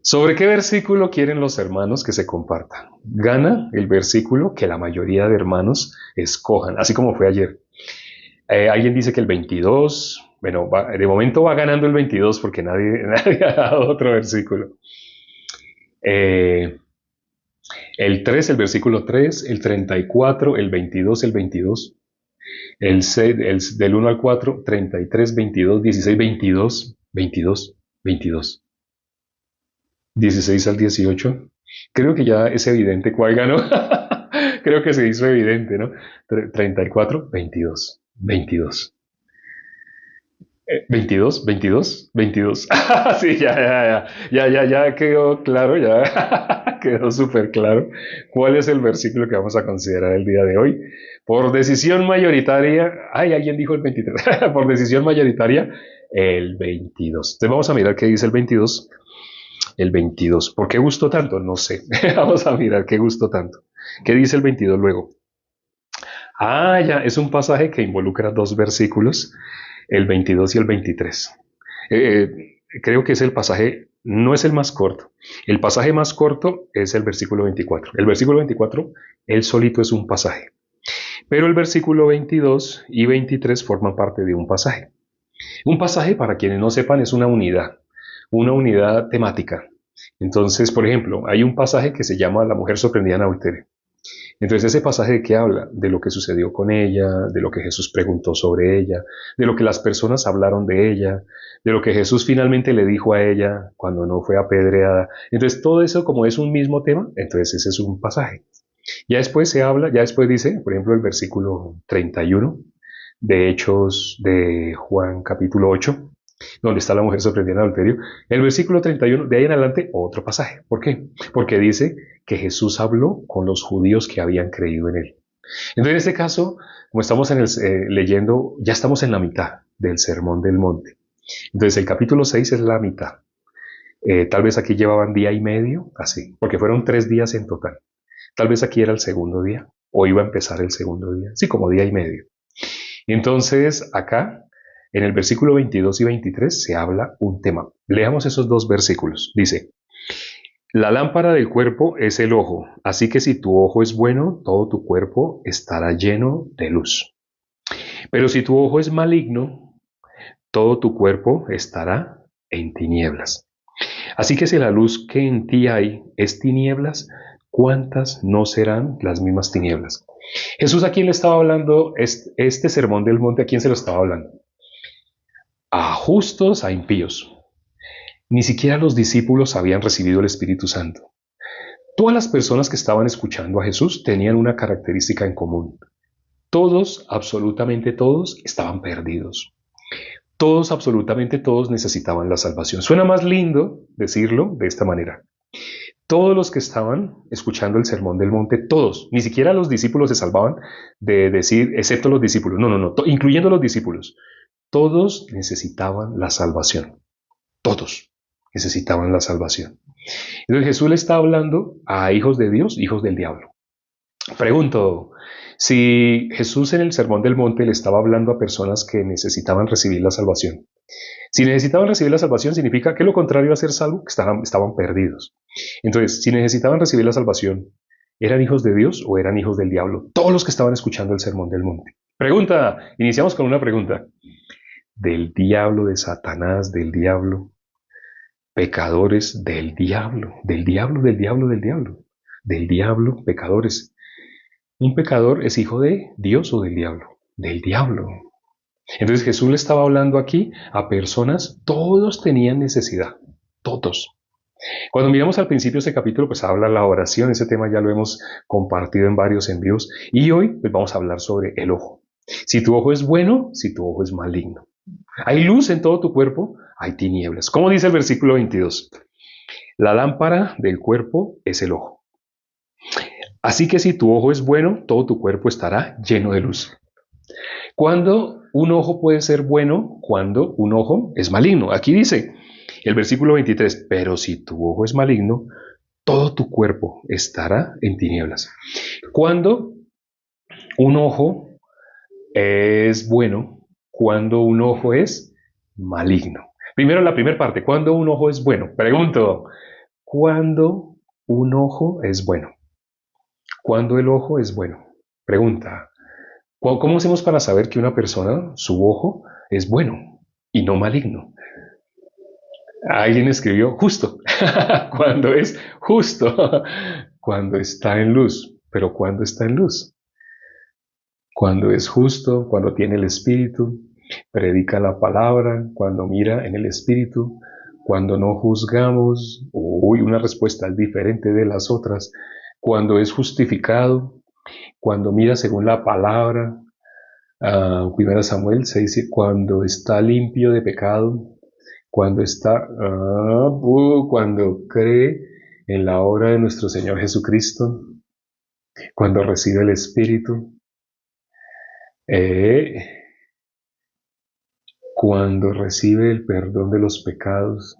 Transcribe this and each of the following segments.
¿Sobre qué versículo quieren los hermanos que se comparta? Gana el versículo que la mayoría de hermanos escojan, así como fue ayer. Alguien dice que el 22, bueno, de momento va ganando el 22 porque nadie, nadie ha dado otro versículo. Eh, el 3, el versículo 3, el 34, el 22, el 22, el 6, del 1 al 4, 33, 22, 16, 22, 22, 22. 16 al 18. Creo que ya es evidente cuál ganó. Creo que se hizo evidente, ¿no? 34, 22, 22. 22, 22, 22. Sí, ya quedó claro, ya quedó súper claro cuál es el versículo que vamos a considerar el día de hoy. Por decisión mayoritaria, ay, alguien dijo el 23, por decisión mayoritaria, el 22. Entonces vamos a mirar qué dice el 22. El 22. ¿Por qué gustó tanto? No sé. Vamos a mirar qué gustó tanto. ¿Qué dice el 22 luego? Ah, ya, es un pasaje que involucra dos versículos, el 22 y el 23. Creo que es el pasaje, no es el más corto. El pasaje más corto es el versículo 24. El versículo 24, él solito es un pasaje. Pero el versículo 22 y 23 forman parte de un pasaje. Un pasaje, para quienes no sepan, es una unidad temática. Entonces, por ejemplo, hay un pasaje que se llama La mujer sorprendida en adulterio. Entonces, ese pasaje de qué habla? De lo que sucedió con ella, de lo que Jesús preguntó sobre ella, de lo que las personas hablaron de ella, de lo que Jesús finalmente le dijo a ella cuando no fue apedreada. Entonces, todo eso como es un mismo tema, entonces ese es un pasaje. Ya después se habla, ya después dice, por ejemplo, el versículo 31 de Hechos de Juan capítulo 8, donde está la mujer sorprendida en adulterio. El versículo 31, de ahí en adelante, otro pasaje. ¿Por qué? Porque dice que Jesús habló con los judíos que habían creído en él. Entonces, en este caso, como estamos leyendo, ya estamos en la mitad del Sermón del Monte. Entonces, el capítulo 6 es la mitad. Tal vez aquí llevaban día y medio, así, porque fueron 3 días en total. Tal vez aquí era el segundo día, o iba a empezar el segundo día, sí, como día y medio. Entonces, acá, en el versículo 22 y 23, se habla un tema. Leamos esos dos versículos. Dice, la lámpara del cuerpo es el ojo, así que si tu ojo es bueno, todo tu cuerpo estará lleno de luz. Pero si tu ojo es maligno, todo tu cuerpo estará en tinieblas. Así que si la luz que en ti hay es tinieblas, ¿cuántas no serán las mismas tinieblas? Jesús, ¿a quién le estaba hablando? Este sermón del monte, ¿a quién se lo estaba hablando? A justos, a impíos. Ni siquiera los discípulos habían recibido el Espíritu Santo. Todas las personas que estaban escuchando a Jesús tenían una característica en común. Todos, absolutamente todos, estaban perdidos. Todos, absolutamente todos, necesitaban la salvación. Suena más lindo decirlo de esta manera. Todos los que estaban escuchando el Sermón del Monte, todos, ni siquiera los discípulos se salvaban de decir, excepto los discípulos, no, incluyendo los discípulos, todos necesitaban la salvación, todos necesitaban la salvación. Entonces Jesús le está hablando a hijos de Dios, hijos del diablo. Pregunto, si Jesús en el Sermón del Monte le estaba hablando a personas que necesitaban recibir la salvación, si necesitaban recibir la salvación significa que lo contrario a ser salvo, que estaban perdidos. Entonces, si necesitaban recibir la salvación, ¿eran hijos de Dios o eran hijos del diablo? Todos los que estaban escuchando el Sermón del Monte. Pregunta, iniciamos con una pregunta. Del diablo, de Satanás, del diablo, pecadores del diablo, del diablo, del diablo, del diablo, del diablo, pecadores. ¿Un pecador es hijo de Dios o del diablo? Del diablo. Entonces Jesús le estaba hablando aquí a personas, todos tenían necesidad, todos. Cuando miramos al principio de este capítulo, pues habla la oración, ese tema ya lo hemos compartido en varios envíos, y hoy pues vamos a hablar sobre el ojo. Si tu ojo es bueno, si tu ojo es maligno. Hay luz en todo tu cuerpo, hay tinieblas. ¿Cómo dice el versículo 22? La lámpara del cuerpo es el ojo. Así que si tu ojo es bueno, todo tu cuerpo estará lleno de luz. ¿Cuándo un ojo puede ser bueno? Cuando un ojo es maligno. Aquí dice el versículo 23, pero si tu ojo es maligno, todo tu cuerpo estará en tinieblas. Cuando un ojo es bueno, cuando un ojo es maligno. Primero la primera parte, ¿cuándo un ojo es bueno? Pregunto, ¿Cuándo un ojo es bueno? ¿Cuándo el ojo es bueno? Pregunta. ¿Cómo hacemos para saber que una persona, su ojo, es bueno y no maligno? Alguien escribió justo. Cuando es justo. Cuando está en luz. Pero ¿cuándo está en luz? Cuando es justo, cuando tiene el espíritu, predica la palabra, cuando mira en el espíritu, cuando no juzgamos, uy, una respuesta diferente de las otras, cuando es justificado, cuando mira según la palabra, 1 Samuel se dice, cuando está limpio de pecado, cuando está, cuando cree en la obra de nuestro Señor Jesucristo, cuando recibe el Espíritu, eh, cuando recibe el perdón de los pecados,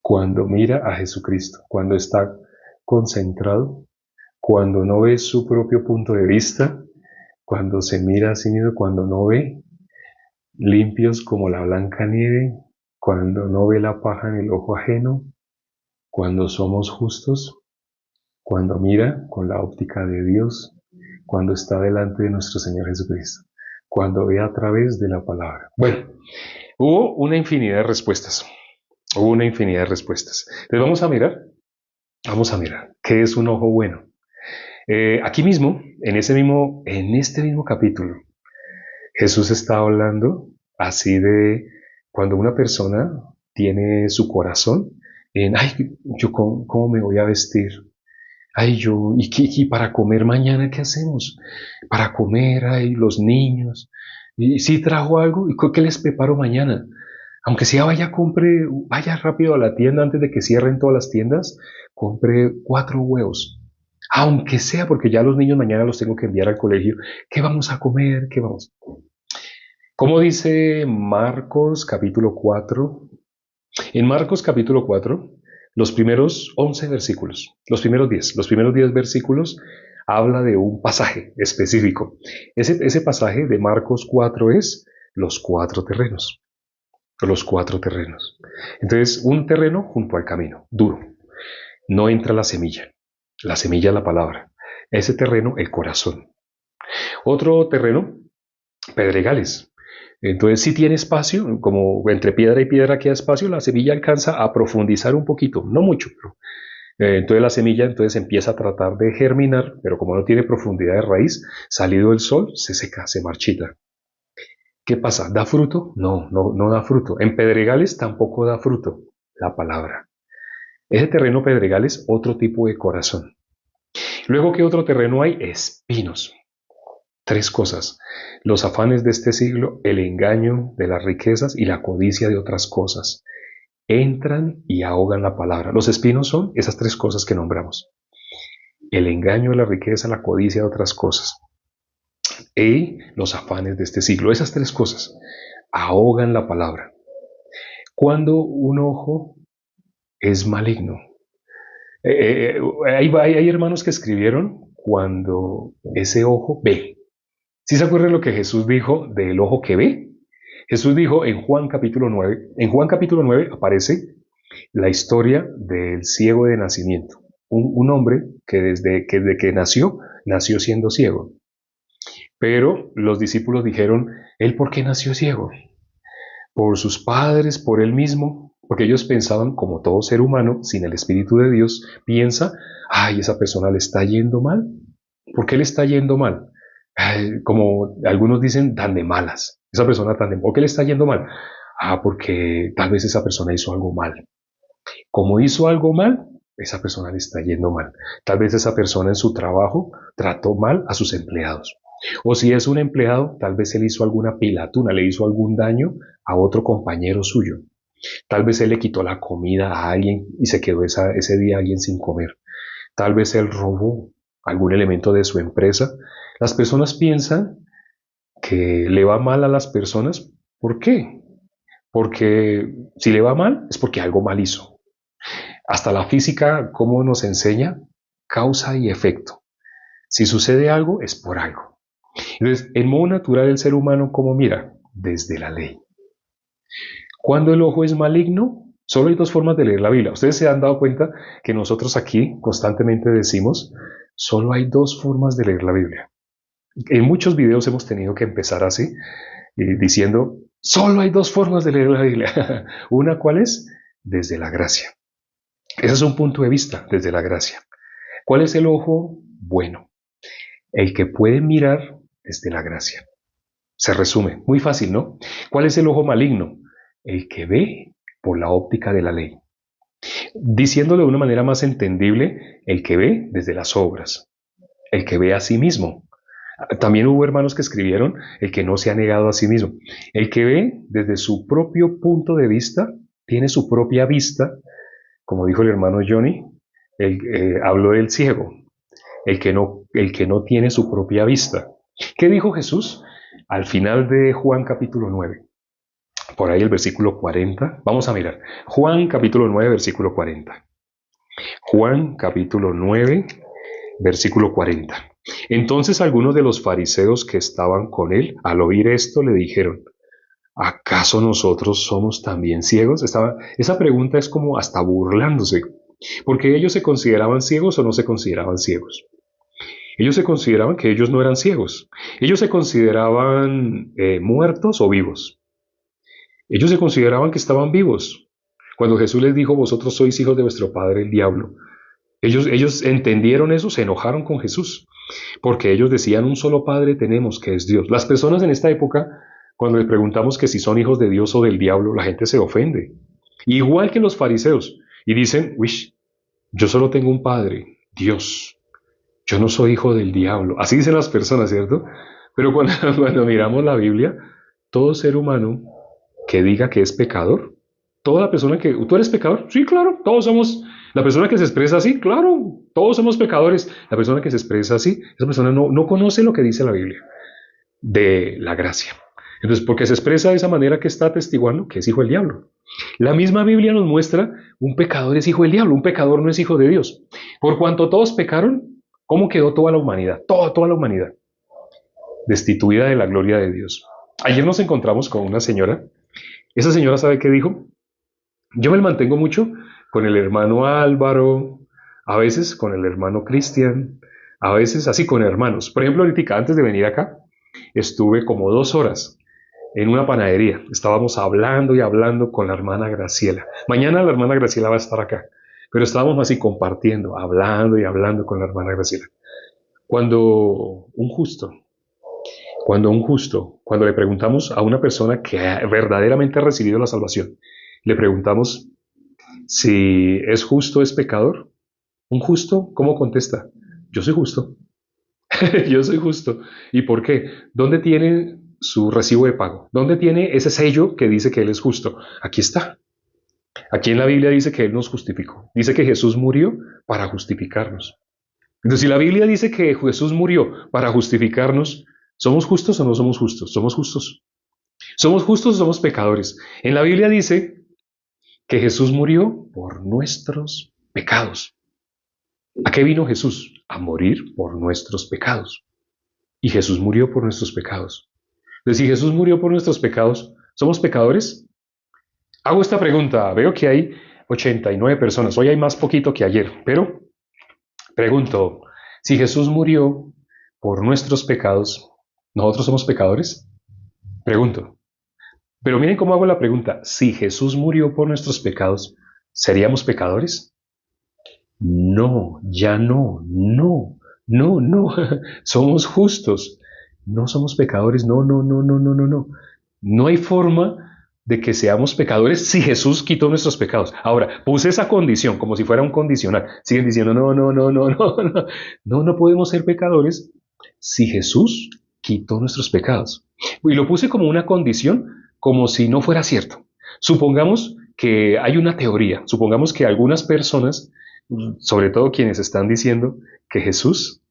cuando mira a Jesucristo, cuando está concentrado, cuando no ve su propio punto de vista, cuando se mira a sí mismo, cuando no ve, limpios como la blanca nieve, cuando no ve la paja en el ojo ajeno, cuando somos justos, cuando mira con la óptica de Dios, cuando está delante de nuestro Señor Jesucristo, cuando ve a través de la palabra. Bueno, hubo una infinidad de respuestas. Hubo una infinidad de respuestas. Entonces vamos a mirar, ¿qué es un ojo bueno? Aquí mismo, en este mismo capítulo, Jesús está hablando así de cuando una persona tiene su corazón en, ay, yo cómo me voy a vestir. Ay, y para comer mañana, ¿qué hacemos? Para comer, ay, los niños. ¿Y si trajo algo? ¿Y qué les preparo mañana? Aunque sea vaya rápido a la tienda antes de que cierren todas las tiendas, compre 4 huevos. Aunque sea, porque ya los niños mañana los tengo que enviar al colegio. ¿Qué vamos a comer? ¿Qué vamos? Como dice Marcos capítulo 4, en Marcos capítulo 4, los primeros 11 versículos, los primeros 10 versículos habla de un pasaje específico. Ese pasaje de Marcos 4 es los 4 terrenos. Los 4 terrenos. Entonces, un terreno junto al camino, duro. No entra la semilla. La semilla es la palabra. Ese terreno, el corazón. Otro terreno, pedregales. Entonces, si tiene espacio, como entre piedra y piedra queda espacio, la semilla alcanza a profundizar un poquito, no mucho, pero entonces la semilla entonces empieza a tratar de germinar, pero como no tiene profundidad de raíz, salido el sol, se seca, se marchita. ¿Qué pasa? ¿Da fruto? No, no da fruto. En pedregales tampoco da fruto la palabra. Ese terreno pedregales, otro tipo de corazón. Luego, ¿qué otro terreno hay? Espinos. 3 cosas. Los afanes de este siglo, el engaño de las riquezas y la codicia de otras cosas. Entran y ahogan la palabra. Los espinos son esas 3 cosas que nombramos. El engaño de la riqueza, la codicia de otras cosas. Y los afanes de este siglo. Esas 3 cosas ahogan la palabra. Cuando un ojo es maligno. Hay hermanos que escribieron cuando ese ojo ve. ¿Sí se acuerdan lo que Jesús dijo del ojo que ve? Jesús dijo en Juan capítulo 9, en Juan capítulo 9 aparece la historia del ciego de nacimiento. Un hombre que desde que nació siendo ciego. Pero los discípulos dijeron, ¿él por qué nació ciego? ¿Por sus padres, por él mismo? Porque ellos pensaban, como todo ser humano, sin el Espíritu de Dios, piensa, ay, esa persona le está yendo mal. ¿Por qué le está yendo mal? Como algunos dicen, tan de malas. Esa persona tan de ¿por qué le está yendo mal? Porque tal vez esa persona hizo algo mal. Como hizo algo mal, esa persona le está yendo mal. Tal vez esa persona en su trabajo trató mal a sus empleados. O si es un empleado, tal vez él hizo alguna pilatuna, le hizo algún daño a otro compañero suyo. Tal vez él le quitó la comida a alguien y se quedó ese día alguien sin comer. Tal vez él robó algún elemento de su empresa. Las personas piensan que le va mal a las personas. ¿Por qué? Porque si le va mal es porque algo mal hizo. Hasta la física, ¿cómo nos enseña? Causa y efecto. Si sucede algo, es por algo. Entonces, en modo natural, el ser humano, ¿cómo mira? Desde la ley. Cuando el ojo es maligno, Solo hay dos formas de leer la Biblia. Ustedes se han dado cuenta que nosotros aquí constantemente decimos, solo hay dos formas de leer la Biblia. En muchos videos hemos tenido que empezar así, diciendo, solo hay dos formas de leer la Biblia. Una, ¿cuál es? Desde la gracia. Ese es un punto de vista, desde la gracia. ¿Cuál es el ojo bueno? El que puede mirar desde la gracia. Se resume, muy fácil, ¿no? ¿Cuál es el ojo maligno? El que ve por la óptica de la ley. Diciéndolo de una manera más entendible, el que ve desde las obras, el que ve a sí mismo. También hubo hermanos que escribieron el que no se ha negado a sí mismo. El que ve desde su propio punto de vista, tiene su propia vista, como dijo el hermano Johnny, habló del ciego, el que no tiene su propia vista. ¿Qué dijo Jesús? Al final de Juan capítulo 9, por ahí el versículo 40, vamos a mirar. Juan capítulo 9, versículo 40. Juan capítulo 9, versículo 40. Entonces algunos de los fariseos que estaban con él, al oír esto, le dijeron, ¿acaso nosotros somos también ciegos? Esa pregunta es como hasta burlándose, porque ellos se consideraban ciegos o no se consideraban ciegos. Ellos se consideraban que ellos no eran ciegos. Ellos se consideraban muertos o vivos. Ellos se consideraban que estaban vivos. Cuando Jesús les dijo, vosotros sois hijos de vuestro padre el diablo, ellos entendieron eso, se enojaron con Jesús, porque ellos decían, un solo Padre tenemos, que es Dios. Las personas en esta época, cuando les preguntamos que si son hijos de Dios o del diablo, la gente se ofende. Igual que los fariseos, y dicen, uy, yo solo tengo un Padre, Dios. Yo no soy hijo del diablo. Así dicen las personas, ¿cierto? Pero cuando miramos la Biblia, todo ser humano que diga que es pecador, toda la persona que... ¿Tú eres pecador? Sí, claro, todos somos... La persona que se expresa así, claro, todos somos pecadores. La persona que se expresa así, esa persona no conoce lo que dice la Biblia de la gracia. Entonces, porque se expresa de esa manera que está atestiguando que es hijo del diablo. La misma Biblia nos muestra, un pecador es hijo del diablo, un pecador no es hijo de Dios. Por cuanto todos pecaron, ¿cómo quedó toda la humanidad? Toda la humanidad, destituida de la gloria de Dios. Ayer nos encontramos con una señora. Esa señora, ¿sabe qué dijo? Yo me mantengo mucho con el hermano Álvaro, a veces con el hermano Cristian, a veces así con hermanos. Por ejemplo, ahorita antes de venir acá, estuve como 2 horas en una panadería. Estábamos hablando y hablando con la hermana Graciela. Mañana la hermana Graciela va a estar acá, pero estábamos así compartiendo, hablando y hablando con la hermana Graciela. Cuando un justo, cuando le preguntamos a una persona que verdaderamente ha recibido la salvación, le preguntamos si es justo, es pecador. Un justo, ¿cómo contesta? Yo soy justo. Yo soy justo. ¿Y por qué? ¿Dónde tiene su recibo de pago? ¿Dónde tiene ese sello que dice que Él es justo? Aquí está. Aquí en la Biblia dice que Él nos justificó. Dice que Jesús murió para justificarnos. Entonces, si la Biblia dice que Jesús murió para justificarnos, ¿somos justos o no somos justos? Somos justos. ¿Somos justos o somos pecadores? En la Biblia dice que Jesús murió por nuestros pecados. ¿A qué vino Jesús? A morir por nuestros pecados. Y Jesús murió por nuestros pecados. Entonces, si Jesús murió por nuestros pecados, ¿somos pecadores? Hago esta pregunta. Veo que hay 89 personas. Hoy hay más poquito que ayer, pero pregunto, si Jesús murió por nuestros pecados, ¿nosotros somos pecadores? Pregunto. Pero miren cómo hago la pregunta. Si Jesús murió por nuestros pecados, ¿seríamos pecadores? No, ya no. Somos justos. No somos pecadores. No. No hay forma de que seamos pecadores si Jesús quitó nuestros pecados. Ahora, puse esa condición como si fuera un condicional. Siguen diciendo, no. No podemos ser pecadores si Jesús quitó nuestros pecados. Y lo puse como una condición, como si no fuera cierto. Supongamos que hay una teoría, supongamos que algunas personas, sobre todo quienes están diciendo que Jesús,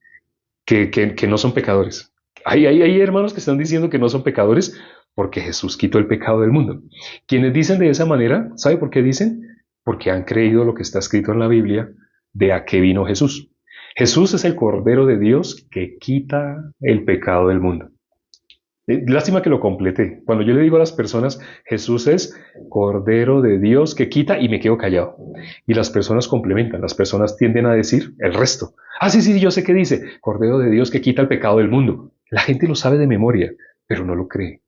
que no son pecadores. Hay hermanos que están diciendo que no son pecadores porque Jesús quitó el pecado del mundo. Quienes dicen de esa manera, ¿sabe por qué dicen? Porque han creído lo que está escrito en la Biblia de a qué vino Jesús. Jesús es el Cordero de Dios que quita el pecado del mundo. Lástima que lo completé. Cuando yo le digo a las personas, Jesús es Cordero de Dios que quita y me quedo callado. Y las personas complementan, las personas tienden a decir el resto. Ah, sí, sí, yo sé qué dice. Cordero de Dios que quita el pecado del mundo. La gente lo sabe de memoria, pero no lo cree.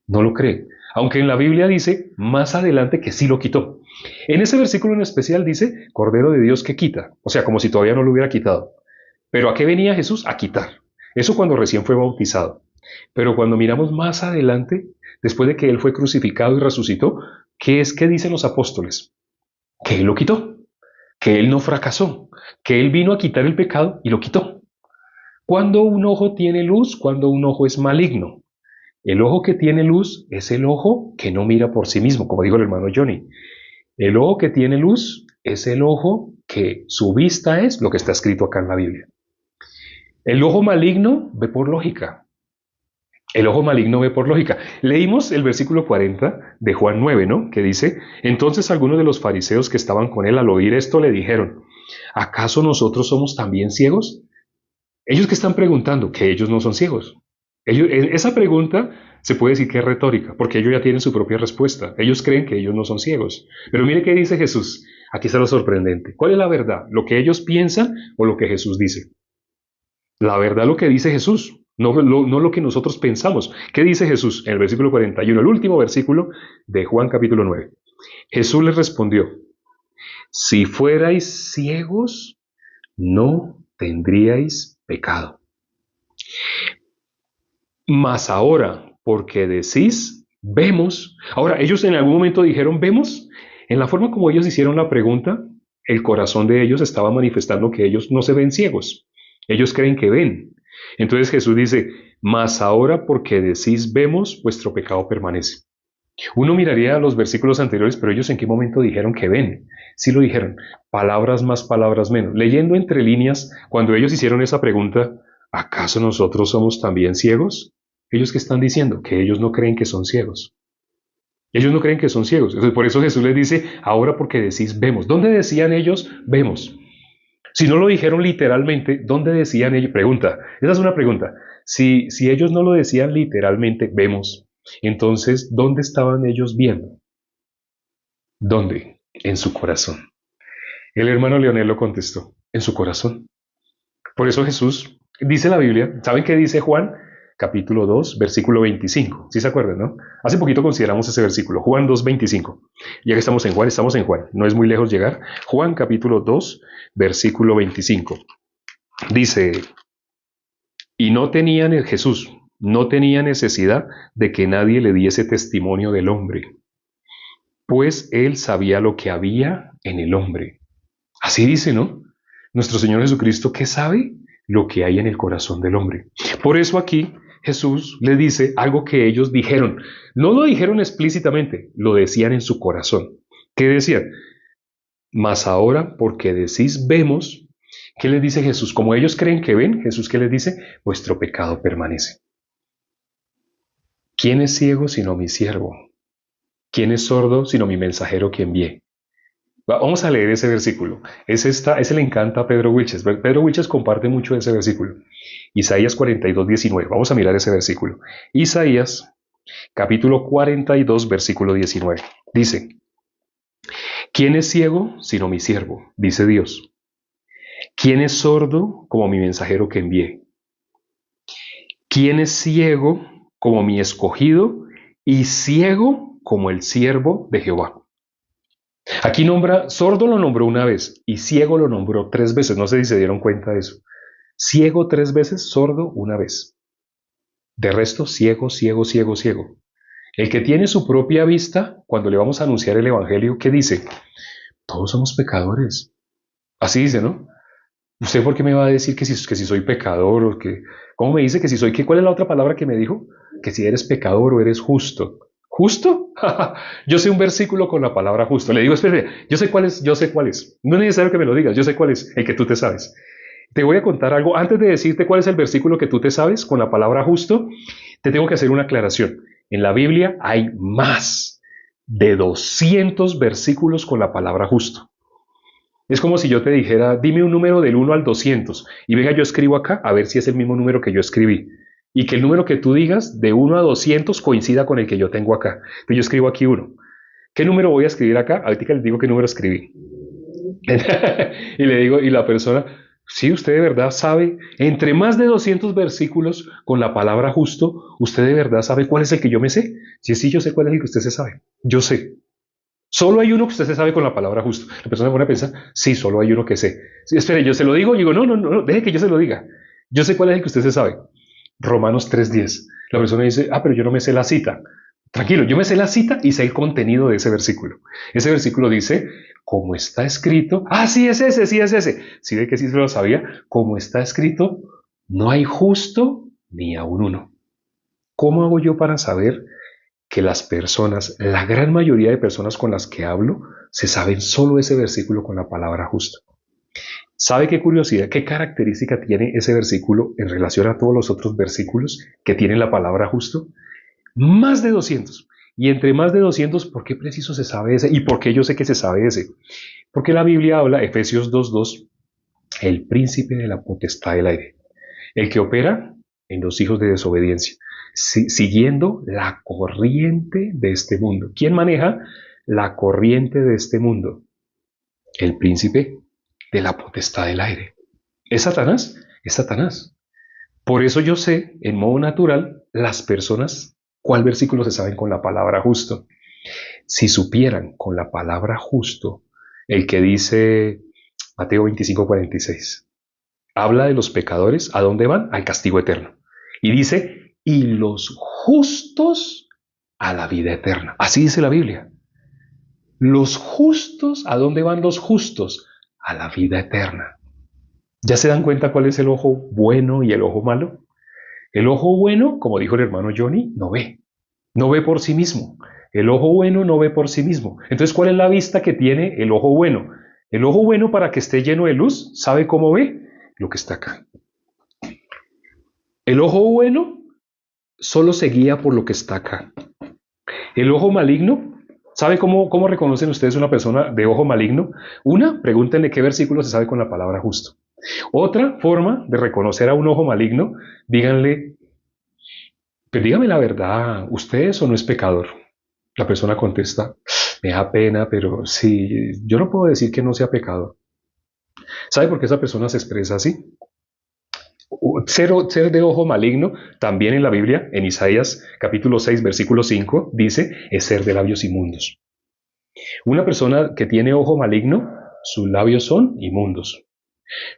No lo cree. Aunque en la Biblia dice más adelante que sí lo quitó. En ese versículo en especial dice Cordero de Dios que quita. O sea, como si todavía no lo hubiera quitado. Pero ¿a qué venía Jesús? A quitar. Eso cuando recién fue bautizado. Pero cuando miramos más adelante, después de que Él fue crucificado y resucitó, ¿qué es que dicen los apóstoles? Que Él lo quitó, que Él no fracasó, que Él vino a quitar el pecado y lo quitó. Cuando un ojo tiene luz, cuando un ojo es maligno. El ojo que tiene luz es el ojo que no mira por sí mismo, como dijo el hermano Johnny. El ojo que tiene luz es el ojo que su vista es lo que está escrito acá en la Biblia. El ojo maligno ve por lógica. El ojo maligno ve por lógica. Leímos el versículo 40 de Juan 9, ¿no? Que dice, entonces algunos de los fariseos que estaban con él al oír esto le dijeron, ¿acaso nosotros somos también ciegos? Ellos que están preguntando, que ellos no son ciegos. Esa pregunta se puede decir que es retórica, porque ellos ya tienen su propia respuesta. Ellos creen que ellos no son ciegos. Pero mire qué dice Jesús. Aquí está lo sorprendente. ¿Cuál es la verdad? ¿Lo que ellos piensan o lo que Jesús dice? La verdad lo que dice Jesús, no lo que nosotros pensamos. ¿Qué dice Jesús? En el versículo 41, el último versículo de Juan capítulo 9. Jesús les respondió, si fuerais ciegos, no tendríais pecado. Mas ahora, porque decís, vemos. Ahora, ellos en algún momento dijeron, vemos. En la forma como ellos hicieron la pregunta, el corazón de ellos estaba manifestando que ellos no se ven ciegos. Ellos creen que ven. Entonces Jesús dice, mas ahora porque decís vemos, vuestro pecado permanece. Uno miraría los versículos anteriores, pero ellos en qué momento dijeron que ven. Sí lo dijeron, palabras más, palabras menos. Leyendo entre líneas, cuando ellos hicieron esa pregunta, ¿acaso nosotros somos también ciegos? Ellos que están diciendo que ellos no creen que son ciegos. Ellos no creen que son ciegos. Entonces, por eso Jesús les dice, ahora porque decís vemos. ¿Dónde decían ellos vemos? Si no lo dijeron literalmente, ¿dónde decían ellos? Pregunta, esa es una pregunta. Si ellos no lo decían literalmente, vemos, entonces, ¿dónde estaban ellos viendo? ¿Dónde? En su corazón. El hermano Leonel lo contestó, en su corazón. Por eso Jesús, dice la Biblia, ¿saben qué dice Juan? Capítulo 2, versículo 25. ¿Sí se acuerdan, no? Hace poquito consideramos ese versículo, Juan 2, 25. Ya que estamos en Juan, no es muy lejos llegar. Juan capítulo 2, versículo 25. Dice, y no tenían Jesús, no tenía necesidad de que nadie le diese testimonio del hombre, pues él sabía lo que había en el hombre. Así dice, ¿no? Nuestro Señor Jesucristo, ¿qué sabe? Lo que hay en el corazón del hombre. Por eso aquí Jesús le dice algo que ellos dijeron. No lo dijeron explícitamente, lo decían en su corazón. ¿Qué decían? Mas ahora, porque decís vemos, ¿qué les dice Jesús? Como ellos creen que ven, Jesús, ¿qué les dice? Vuestro pecado permanece. ¿Quién es ciego sino mi siervo? ¿Quién es sordo sino mi mensajero que envié? Vamos a leer ese versículo. Ese le encanta a Pedro Wilches. Pedro Wilches comparte mucho ese versículo. Isaías 42, 19. Vamos a mirar ese versículo. Isaías, capítulo 42, versículo 19. Dice, ¿quién es ciego sino mi siervo? Dice Dios. ¿Quién es sordo como mi mensajero que envié? ¿Quién es ciego como mi escogido y ciego como el siervo de Jehová? Aquí nombra, sordo lo nombró una vez y ciego lo nombró 3 veces. No sé si se dieron cuenta de eso. Ciego 3 veces, sordo una vez. De resto, ciego, ciego, ciego, ciego. El que tiene su propia vista, cuando le vamos a anunciar el Evangelio, ¿qué dice? Todos somos pecadores. Así dice, ¿no? ¿Usted por qué me va a decir que si soy pecador o que... ¿Cómo me dice que si soy... ¿Cuál es la otra palabra que me dijo? Que si eres pecador o eres justo. ¿Justo? Yo sé un versículo con la palabra justo. Le digo, espere, yo sé cuál es, yo sé cuál es. No es necesario que me lo digas, yo sé cuál es, el que tú te sabes. Te voy a contar algo. Antes de decirte cuál es el versículo que tú te sabes con la palabra justo, te tengo que hacer una aclaración. En la Biblia hay más de 200 versículos con la palabra justo. Es como si yo te dijera, dime un número del 1 al 200 y venga, yo escribo acá a ver si es el mismo número que yo escribí. y que el número que tú digas de 1 a 200 coincida con el que yo tengo acá. Entonces yo escribo aquí 1. ¿Qué número voy a escribir acá? Ahorita les digo qué número escribí. Y le digo, y la persona, sí, usted de verdad sabe, entre más de 200 versículos con la palabra justo, usted de verdad sabe cuál es el que yo me sé. Sí, sí, yo sé cuál es el que usted se sabe. Yo sé. Solo hay uno que usted se sabe con la palabra justo. La persona pone a pensar, sí, solo hay uno que sé. Sí, espere, yo se lo digo. Y digo, no, no, no, deje que yo se lo diga. Yo sé cuál es el que usted se sabe. Romanos 3:10. La persona dice, pero yo no me sé la cita. Tranquilo, yo me sé la cita y sé el contenido de ese versículo. Ese versículo dice, como está escrito, sí es ese, sí es ese. Sí, de que sí se lo sabía. Como está escrito, no hay justo ni aun uno. ¿Cómo hago yo para saber que las personas, la gran mayoría de personas con las que hablo, se saben solo ese versículo con la palabra justo? ¿Sabe qué curiosidad, qué característica tiene ese versículo en relación a todos los otros versículos que tienen la palabra justo? Más de 200. Y entre más de 200, ¿por qué preciso se sabe ese? ¿Y por qué yo sé que se sabe ese? Porque la Biblia habla, Efesios 2:2, el príncipe de la potestad del aire, el que opera en los hijos de desobediencia, siguiendo la corriente de este mundo. ¿Quién maneja la corriente de este mundo? El príncipe de la potestad del aire. ¿Es Satanás? Es Satanás. Por eso yo sé, en modo natural, las personas, cuál versículo se saben con la palabra justo. Si supieran con la palabra justo, el que dice Mateo 25:46, habla de los pecadores, ¿a dónde van? Al castigo eterno. Y dice, y los justos a la vida eterna. Así dice la Biblia. Los justos, ¿a dónde van los justos? A la vida eterna. ¿Ya se dan cuenta cuál es el ojo bueno y el ojo malo? El ojo bueno, como dijo el hermano Johnny, no ve. No ve por sí mismo. El ojo bueno no ve por sí mismo. Entonces, ¿cuál es la vista que tiene el ojo bueno? El ojo bueno, para que esté lleno de luz, ¿sabe cómo ve? Lo que está acá. El ojo bueno solo se guía por lo que está acá. El ojo maligno, ¿sabe cómo reconocen ustedes una persona de ojo maligno? Una, pregúntenle qué versículo se sabe con la palabra justo. Otra forma de reconocer a un ojo maligno, díganle, pero dígame la verdad, ¿usted es o no es pecador? La persona contesta, me da pena, pero sí, yo no puedo decir que no sea pecador. ¿Sabe por qué esa persona se expresa así? Ser de ojo maligno, también en la Biblia, en Isaías capítulo 6, versículo 5, dice, es ser de labios inmundos. Una persona que tiene ojo maligno, sus labios son inmundos.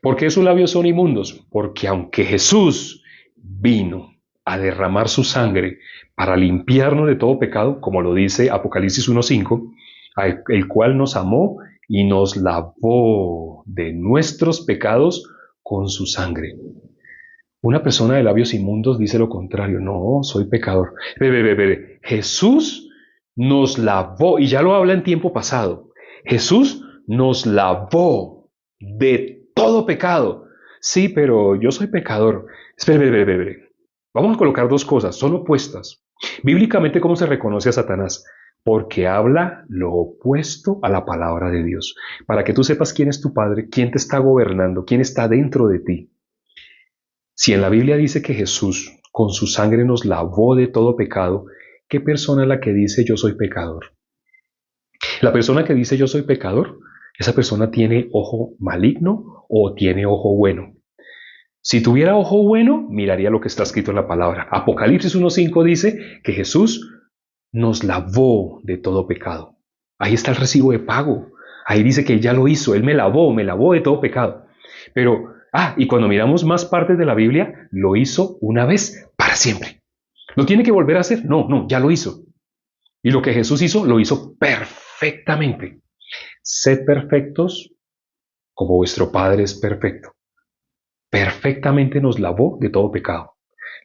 ¿Por qué sus labios son inmundos? Porque aunque Jesús vino a derramar su sangre para limpiarnos de todo pecado, como lo dice Apocalipsis 1:5, el cual nos amó y nos lavó de nuestros pecados con su sangre. Una persona de labios inmundos dice lo contrario. No, soy pecador. Jesús nos lavó, y ya lo habla en tiempo pasado. Jesús nos lavó de todo pecado. Sí, pero yo soy pecador. Espere. Vamos a colocar dos cosas, son opuestas. Bíblicamente, ¿cómo se reconoce a Satanás? Porque habla lo opuesto a la palabra de Dios. Para que tú sepas quién es tu Padre, quién te está gobernando, quién está dentro de ti. Si en la Biblia dice que Jesús con su sangre nos lavó de todo pecado, ¿qué persona es la que dice yo soy pecador? La persona que dice yo soy pecador, esa persona tiene ojo maligno o tiene ojo bueno. Si tuviera ojo bueno, miraría lo que está escrito en la palabra. Apocalipsis 1:5 dice que Jesús nos lavó de todo pecado. Ahí está el recibo de pago. Ahí dice que Él ya lo hizo, Él me lavó de todo pecado. Pero, y cuando miramos más partes de la Biblia, lo hizo una vez para siempre. ¿Lo tiene que volver a hacer? No, ya lo hizo. Y lo que Jesús hizo, lo hizo perfectamente. Sed perfectos como vuestro Padre es perfecto. Perfectamente nos lavó de todo pecado.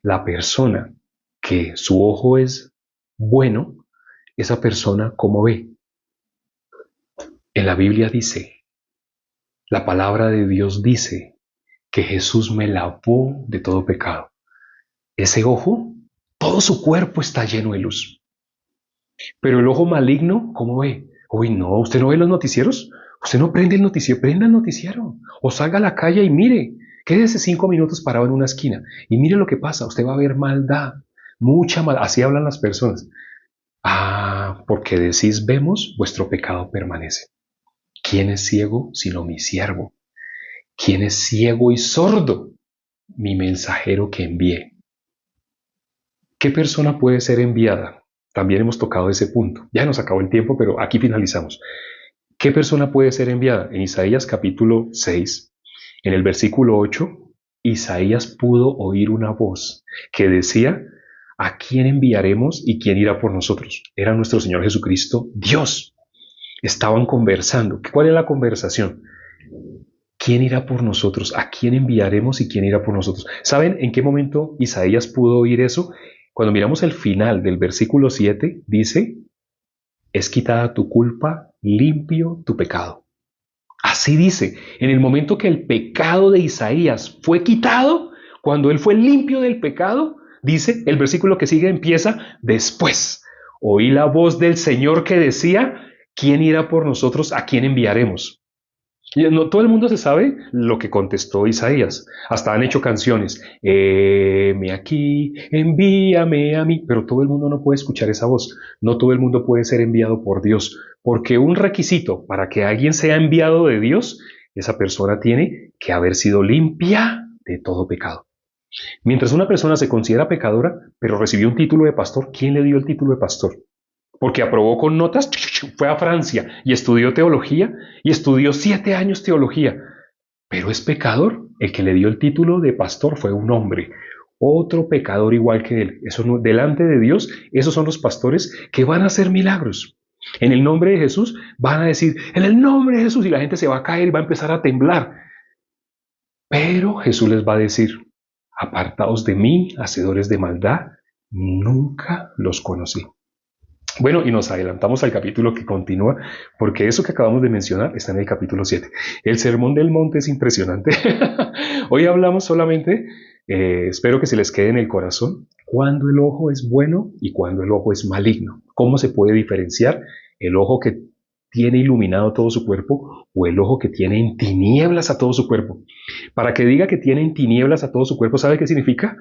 La persona que su ojo es bueno, esa persona, ¿cómo ve? En la Biblia dice, la palabra de Dios dice que Jesús me lavó de todo pecado. Ese ojo, todo su cuerpo está lleno de luz. Pero el ojo maligno, ¿cómo ve? Uy, no, ¿usted no ve los noticieros? Usted no prende el noticiero, prenda el noticiero. O salga a la calle y mire. Quédese 5 minutos parado en una esquina y mire lo que pasa. Usted va a ver maldad, mucha maldad. Así hablan las personas. Ah, porque decís vemos, vuestro pecado permanece. ¿Quién es ciego sino mi siervo? ¿Quién es ciego y sordo? Mi mensajero que envié. ¿Qué persona puede ser enviada? También hemos tocado ese punto. Ya nos acabó el tiempo, pero aquí finalizamos. ¿Qué persona puede ser enviada? En Isaías capítulo 6, en el versículo 8, Isaías pudo oír una voz que decía, ¿a quién enviaremos y quién irá por nosotros? Era nuestro Señor Jesucristo, Dios. Estaban conversando. ¿Cuál es la conversación? ¿Quién irá por nosotros? ¿A quién enviaremos y quién irá por nosotros? ¿Saben en qué momento Isaías pudo oír eso? Cuando miramos el final del versículo 7, dice, es quitada tu culpa, limpio tu pecado. Así dice, en el momento que el pecado de Isaías fue quitado, cuando él fue limpio del pecado, dice, el versículo que sigue empieza, después oí la voz del Señor que decía, ¿quién irá por nosotros? ¿A quién enviaremos? Y no todo el mundo se sabe lo que contestó Isaías. Hasta han hecho canciones. Me aquí, envíame a mí. Pero todo el mundo no puede escuchar esa voz. No todo el mundo puede ser enviado por Dios. Porque un requisito para que alguien sea enviado de Dios, esa persona tiene que haber sido limpia de todo pecado. Mientras una persona se considera pecadora, pero recibió un título de pastor, ¿quién le dio el título de pastor? Porque aprobó con notas, fue a Francia y estudió teología y estudió 7 años teología. Pero es pecador. El que le dio el título de pastor fue un hombre, otro pecador igual que él. Eso no, delante de Dios, esos son los pastores que van a hacer milagros. En el nombre de Jesús van a decir, en el nombre de Jesús, y la gente se va a caer y va a empezar a temblar. Pero Jesús les va a decir, apartaos de mí, hacedores de maldad, nunca los conocí. Bueno, y nos adelantamos al capítulo que continúa, porque eso que acabamos de mencionar está en el capítulo 7. El Sermón del Monte es impresionante. Hoy hablamos solamente, espero que se les quede en el corazón, cuando el ojo es bueno y cuando el ojo es maligno. ¿Cómo se puede diferenciar el ojo que tiene iluminado todo su cuerpo o el ojo que tiene en tinieblas a todo su cuerpo? Para que diga que tiene en tinieblas a todo su cuerpo, ¿sabe qué significa?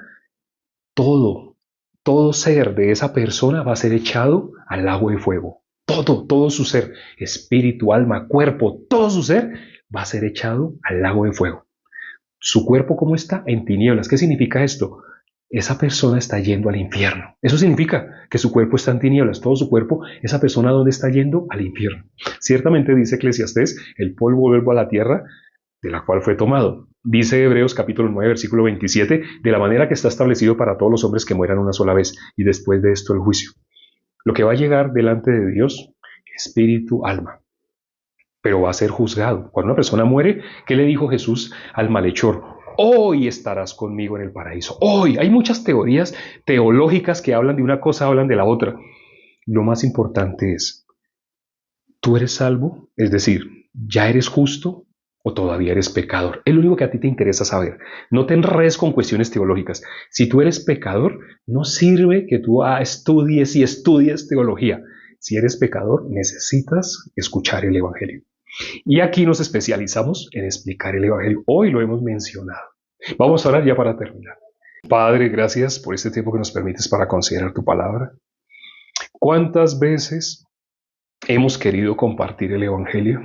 Todo, todo ser de esa persona va a ser echado al lago de fuego. Todo su ser, espíritu, alma, cuerpo, todo su ser va a ser echado al lago de fuego. Su cuerpo, ¿cómo está? En tinieblas. ¿Qué significa esto? Esa persona está yendo al infierno. Eso significa que su cuerpo está en tinieblas, todo su cuerpo, esa persona ¿dónde está yendo? Al infierno. Ciertamente dice Eclesiastés, el polvo vuelve a la tierra de la cual fue tomado. Dice Hebreos capítulo 9, versículo 27, de la manera que está establecido para todos los hombres que mueran una sola vez, y después de esto el juicio. Lo que va a llegar delante de Dios, espíritu, alma, pero va a ser juzgado. Cuando una persona muere, ¿qué le dijo Jesús al malhechor? Hoy estarás conmigo en el paraíso. Hoy. Hay muchas teorías teológicas que hablan de una cosa, hablan de la otra. Lo más importante es, ¿tú eres salvo? Es decir, ¿ya eres justo? ¿O todavía eres pecador? Es lo único que a ti te interesa saber. No te enredes con cuestiones teológicas. Si tú eres pecador, no sirve que tú estudies y estudies teología. Si eres pecador, necesitas escuchar el Evangelio. Y aquí nos especializamos en explicar el Evangelio. Hoy lo hemos mencionado. Vamos a orar ya para terminar. Padre, gracias por este tiempo que nos permites para considerar tu palabra. ¿Cuántas veces hemos querido compartir el Evangelio?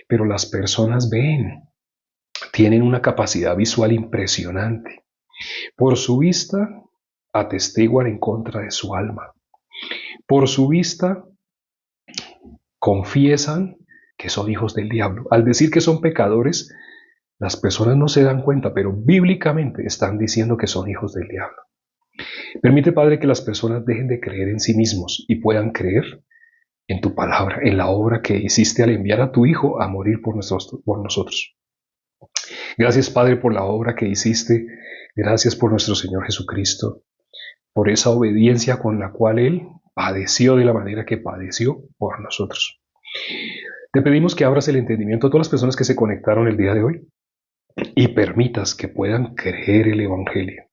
Pero las personas ven, tienen una capacidad visual impresionante. Por su vista, atestiguan en contra de su alma. Por su vista, confiesan que son hijos del diablo. Al decir que son pecadores, las personas no se dan cuenta, pero bíblicamente están diciendo que son hijos del diablo. Permite, Padre, que las personas dejen de creer en sí mismos y puedan creer en tu palabra, en la obra que hiciste al enviar a tu Hijo a morir por nosotros. Gracias, Padre, por la obra que hiciste. Gracias por nuestro Señor Jesucristo, por esa obediencia con la cual Él padeció de la manera que padeció por nosotros. Te pedimos que abras el entendimiento a todas las personas que se conectaron el día de hoy y permitas que puedan creer el Evangelio.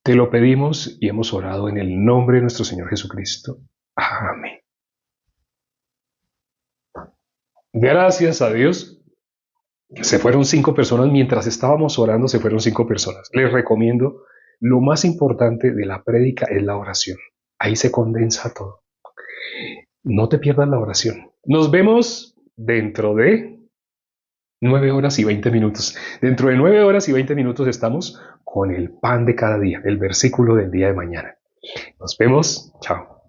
Te lo pedimos y hemos orado en el nombre de nuestro Señor Jesucristo. Amén. Gracias a Dios Se fueron 5 personas, mientras estábamos orando se fueron 5 personas. Les recomiendo, lo más importante de la prédica es la oración. Ahí se condensa todo. No te pierdas la oración. Nos vemos dentro de 9 horas y 20 minutos. Dentro de 9 horas y 20 minutos estamos con el pan de cada día, el versículo del día de mañana. Nos vemos. Chao.